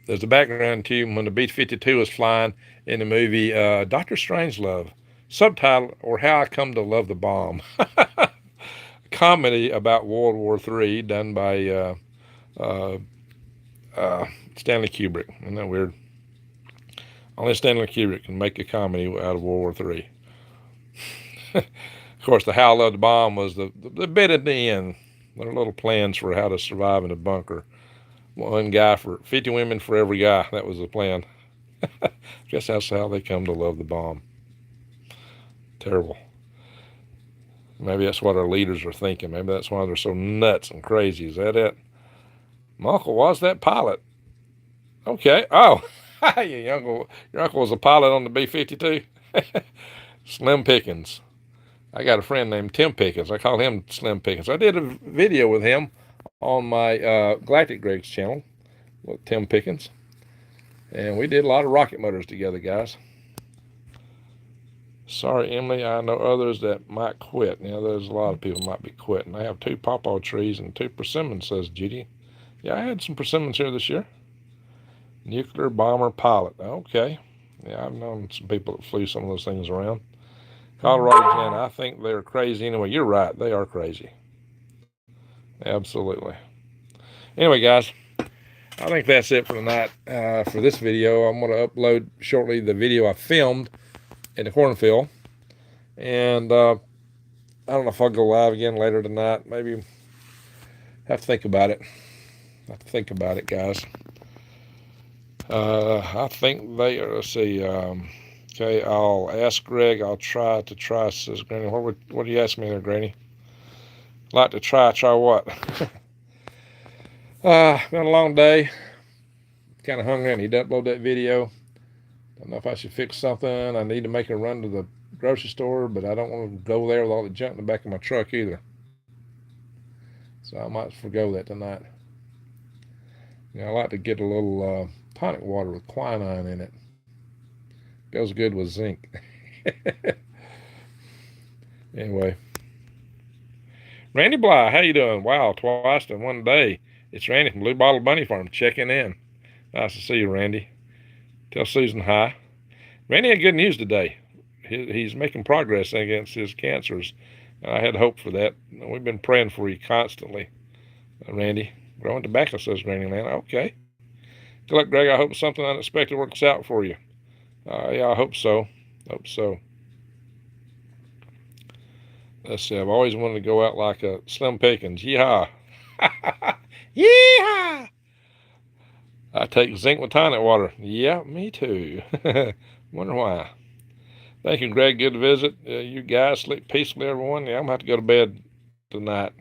there's a background tune when the B-52 was flying in the movie Dr. Strangelove, subtitle, or How I Come to Love the Bomb. A comedy about World War III done by Stanley Kubrick. Isn't that weird? Only Stanley Kubrick can make a comedy out of World War III. Of course, the How I Love the Bomb was the bit at the end. Their little plans for how to survive in a bunker. One guy for 50 women for every guy. That was the plan. Guess that's how they come to love the bomb. Terrible. Maybe that's what our leaders are thinking. Maybe that's why they're so nuts and crazy. Is that it? My uncle was that pilot. Okay. Oh, your uncle was a pilot on the B-52. Slim Pickens. I got a friend named Tim Pickens. I call him Slim Pickens. I did a video with him on my Galactic Greg's channel with Tim Pickens. And we did a lot of rocket motors together, guys. Sorry, Emily, I know others that might quit. You know, there's a lot of people might be quitting. I have 2 pawpaw trees and 2 persimmons, says Judy. Yeah, I had some persimmons here this year. Nuclear bomber pilot. Okay. Yeah, I've known some people that flew some of those things around. Colorado Jen, I think they're crazy anyway. You're right, they are crazy. Absolutely. Anyway, guys, I think that's it for tonight for this video. I'm going to upload shortly the video I filmed in the cornfield. And I don't know if I'll go live again later tonight. Maybe have to think about it. Have to think about it, guys. I think they are, let's see. Okay, I'll ask Greg. I'll try, says Granny. What do you ask me there, Granny? Like to try what? Been a long day. Kind of hungry. I need to upload that video. Don't know if I should fix something. I need to make a run to the grocery store, but I don't want to go there with all the junk in the back of my truck either. So I might forgo that tonight. You know, I like to get a little tonic water with quinine in it. Goes good with zinc. Anyway. Randy Bly, how you doing? Wow, twice in one day. It's Randy from Blue Bottle Bunny Farm checking in. Nice to see you, Randy. Tell Susan hi. Randy had good news today. He's making progress against his cancers. I had hope for that. We've been praying for you constantly, Randy. Growing tobacco, says Granny Land. Okay. Good luck, Greg. I hope something unexpected works out for you. Yeah, I hope so. Hope so. Let's see. I've always wanted to go out like a Slim Pickens. Yeehaw. Yeehaw. I take zinc with tonic water. Yeah, me too. Wonder why. Thank you, Greg. Good to visit. You guys sleep peacefully, everyone. Yeah, I'm going to have to go to bed tonight.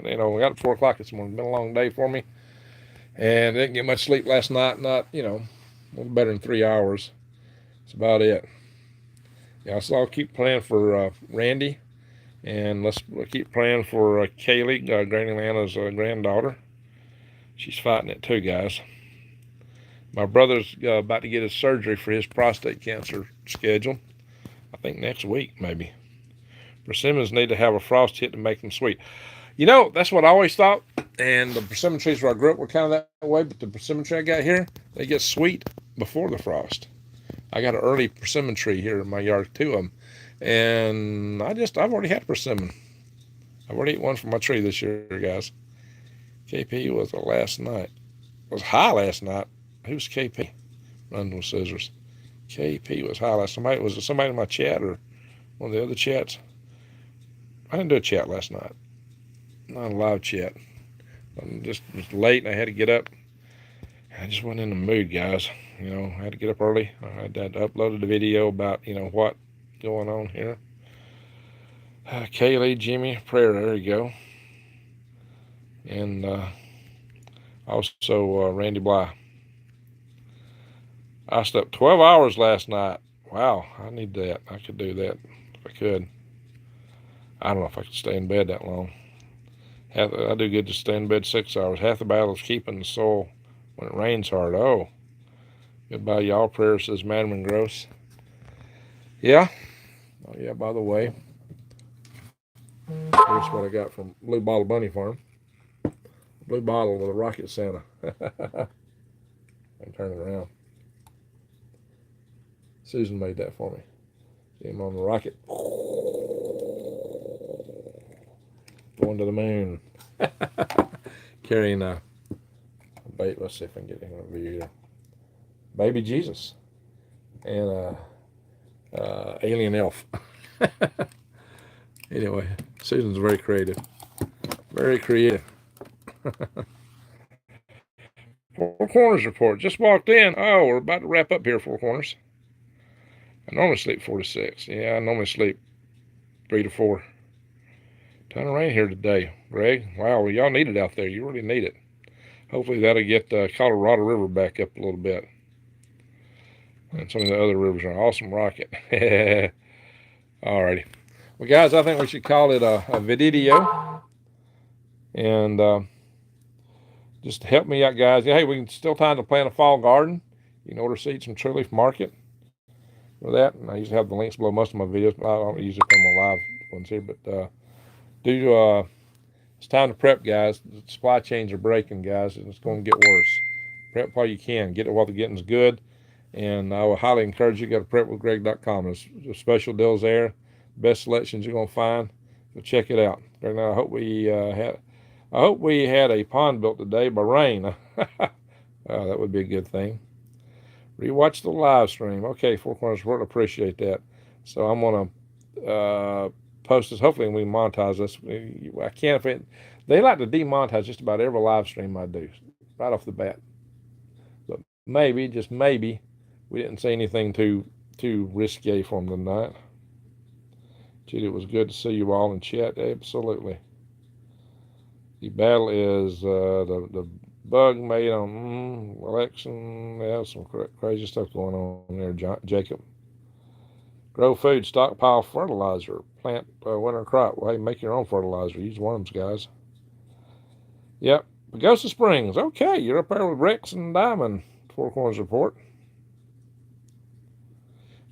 You know, we got 4 o'clock this morning. It's been a long day for me. And I didn't get much sleep last night. Not, you know, a little better than 3 hours. That's about it. Yeah, so I'll keep praying for Randy. And we'll keep praying for Kaylee, Granny Lana's granddaughter. She's fighting it too, guys. My brother's about to get his surgery for his prostate cancer scheduled. I think next week, maybe. Persimmons need to have a frost hit to make them sweet. You know, that's what I always thought. And the persimmon trees where I grew up were kind of that way. But the persimmon tree I got here, they get sweet before the frost. I got an early persimmon tree here in my yard, 2 of them. And I've already had persimmon. I've already eaten one from my tree this year, guys. KP was last night. It was high last night. Who's KP? Running with scissors. KP was high last night. Was it somebody in my chat or one of the other chats? I didn't do a chat last night. Not a live chat. It was late and I had to get up. I just wasn't in the mood, guys. You know, I had to get up early. I had uploaded a video about, you know, what going on here. Kaylee, Jimmy, prayer, there you go. And also Randy Bly. I slept 12 hours last night. Wow, I need that. I could do that if I could. I don't know if I could stay in bed that long. I do good to stay in bed 6 hours. Half the battle is keeping the soul when it rains hard. Oh, goodbye, y'all. Prayer, says Madam Gross. Yeah. Oh, yeah, by the way, here's what I got from Blue Bottle Bunny Farm. Blue bottle with a rocket Santa. I'm turning around. Susan made that for me. See him on the rocket. Going to the moon. Carrying a bait. Let's see if I can get him a view here. Baby Jesus. And alien elf. Anyway, Susan's very creative. Very creative. Four Corners report. Just walked in. Oh, we're about to wrap up here, Four Corners. I normally sleep 4 to 6. Yeah, I normally sleep 3 to 4. Ton of rain here today, Greg. Wow, well, y'all need it out there. You really need it. Hopefully that'll get the Colorado River back up a little bit. And some of the other rivers are awesome rocket. Alrighty. Well, guys, I think we should call it a video. And just help me out, guys. Hey, we can still time to plant a fall garden. You can order seeds from True Leaf Market for that. And I usually have the links below most of my videos. I don't usually put them on live ones here, but it's time to prep, guys. The supply chains are breaking, guys, and it's going to get worse. Prep while you can. Get it while the getting's good. And I would highly encourage you to go to prepwithgreg.com. There's special deals there, best selections you're gonna find. So check it out. And I hope we had a pond built today by rain. That would be a good thing. Rewatch the live stream. Okay, Four Corners Report, appreciate that. So I'm gonna post this. Hopefully we monetize this. I can't. They like to demonetize just about every live stream I do right off the bat. But maybe, just maybe, we didn't say anything too risque for them tonight. Gee, it was good to see you all in chat. Absolutely. The battle is the bug made on election. There's some crazy stuff going on there, Jacob. Grow food, stockpile fertilizer, plant winter crop. Well, hey, make your own fertilizer. Use worms, guys. Yep. Pagosa Springs. Okay, you're up there with Rex and Diamond. Four Corners Report.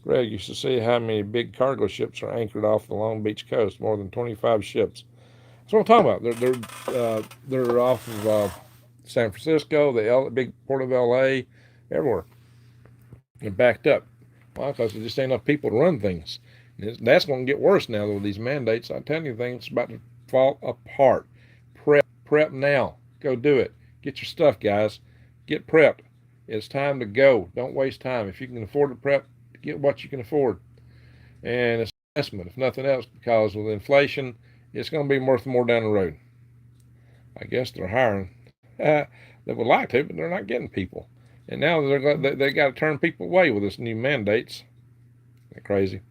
Greg used to see how many big cargo ships are anchored off the Long Beach coast. More than 25 ships. That's what I'm talking about. They're off of San Francisco, the big port of LA, everywhere. They're backed up. Why? Because there just ain't enough people to run things. And that's going to get worse now with these mandates. I'm telling you, things about to fall apart. Prep now. Go do it. Get your stuff, guys. Get prepped. It's time to go. Don't waste time. If you can afford to prep, get what you can afford. And it's an investment, if nothing else, because with inflation, it's going to be worth more down the road. I guess they're hiring. They would like to, but they're not getting people. And now they got to turn people away with this new mandates. They're crazy.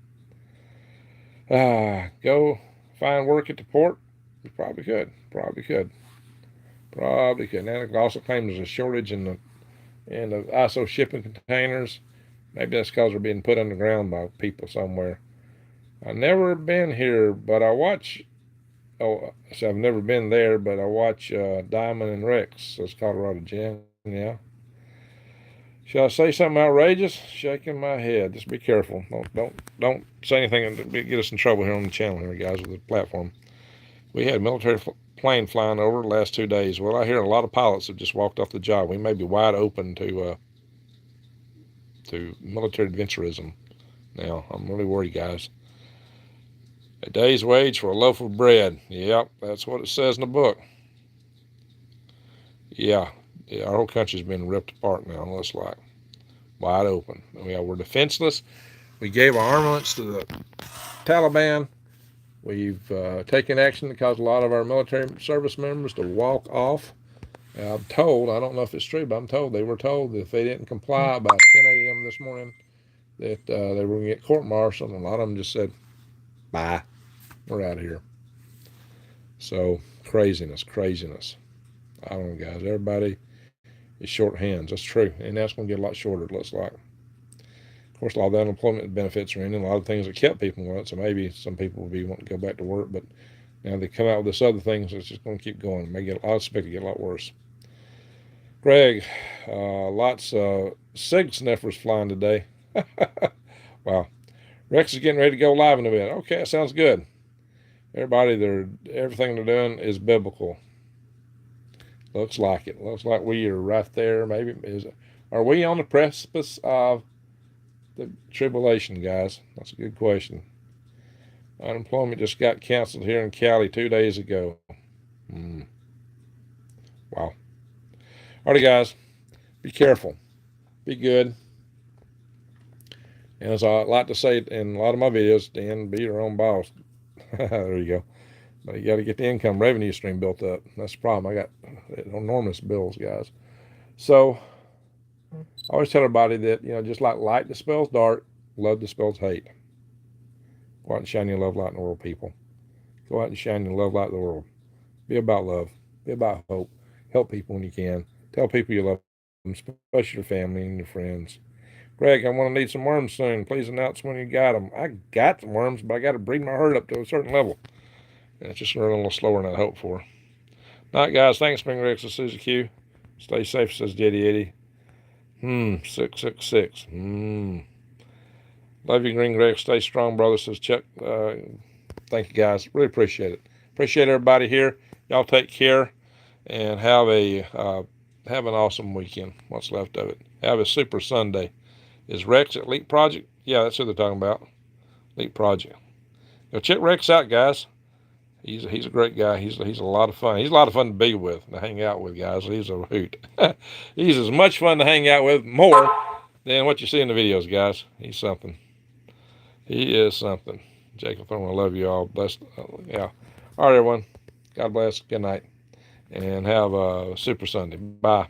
Go find work at the port. You probably could. Now they also claim there's a shortage in the ISO shipping containers. Maybe that's because they're being put underground by people somewhere. I've never been here, but I watch. I've never been there, but I watch Diamond and Rex. That's Colorado Jen. Yeah. Shall I say something outrageous? Shaking my head. Just be careful. Don't say anything that get us in trouble here on the channel here, guys, with the platform. We had military plane flying over the last 2 days. Well, I hear a lot of pilots have just walked off the job. We may be wide open to military adventurism now. I'm really worried, guys. A day's wage for a loaf of bread. Yep, that's what it says in the book. Yeah, our whole country's been ripped apart now, looks like. Wide open. We're defenseless. We gave our armaments to the Taliban. We've taken action to cause a lot of our military service members to walk off. I'm told, I don't know if it's true, but I'm told they were told that if they didn't comply by 10 a.m. this morning, that they were going to get court-martialed, and a lot of them just said, bye, we're out of here. So, craziness. I don't know, guys. Everybody is short hands. That's true, and that's going to get a lot shorter, it looks like. Of course, a lot of the unemployment benefits are in, and a lot of things that kept people on it, so maybe some people will be wanting to go back to work, but now they come out with this other things, it's just going to keep going. I expect it to get a lot worse. Greg, lots of sig sniffers flying today. Wow. Rex is getting ready to go live in a bit. Okay, that sounds good. Everybody, everything they're doing is biblical. Looks like it. Looks like we are right there. Maybe are we on the precipice of the tribulation, guys? That's a good question. Unemployment just got canceled here in Cali 2 days ago. Wow. Alrighty, guys. Be careful. Be good. And as I like to say in a lot of my videos, Dan, be your own boss. There you go. But you got to get the income revenue stream built up. That's the problem. I got enormous bills, guys. So I always tell everybody that, just like light dispels dark, love dispels hate. Go out and shine your love light in the world, people. Go out and shine your love light in the world. Be about love. Be about hope. Help people when you can. Tell people you love them, especially your family and your friends. Greg, I want to need some worms soon. Please announce when you got them. I got some worms, but I got to breed my herd up to a certain level. And it's just running a little slower than I hoped for. Night, guys. Thanks, Spring Rex and Susie Q. Stay safe, says Jetty Eddie. 666. Love you, Green Rex. Stay strong, brother, says Chuck. Thank you, guys. Really appreciate it. Appreciate everybody here. Y'all take care and have an awesome weekend. What's left of it. Have a super Sunday. Is Rex at Leap Project? Yeah, that's who they're talking about. Leap Project. Go check Rex out, guys. He's a great guy. He's a lot of fun. He's a lot of fun to be with, to hang out with, guys. He's a hoot. He's as much fun to hang out with, more than what you see in the videos, guys. He's something. He is something. Jacob Thorne, I love you all. Blessed. Yeah. All right, everyone. God bless. Good night. And have a super Sunday. Bye.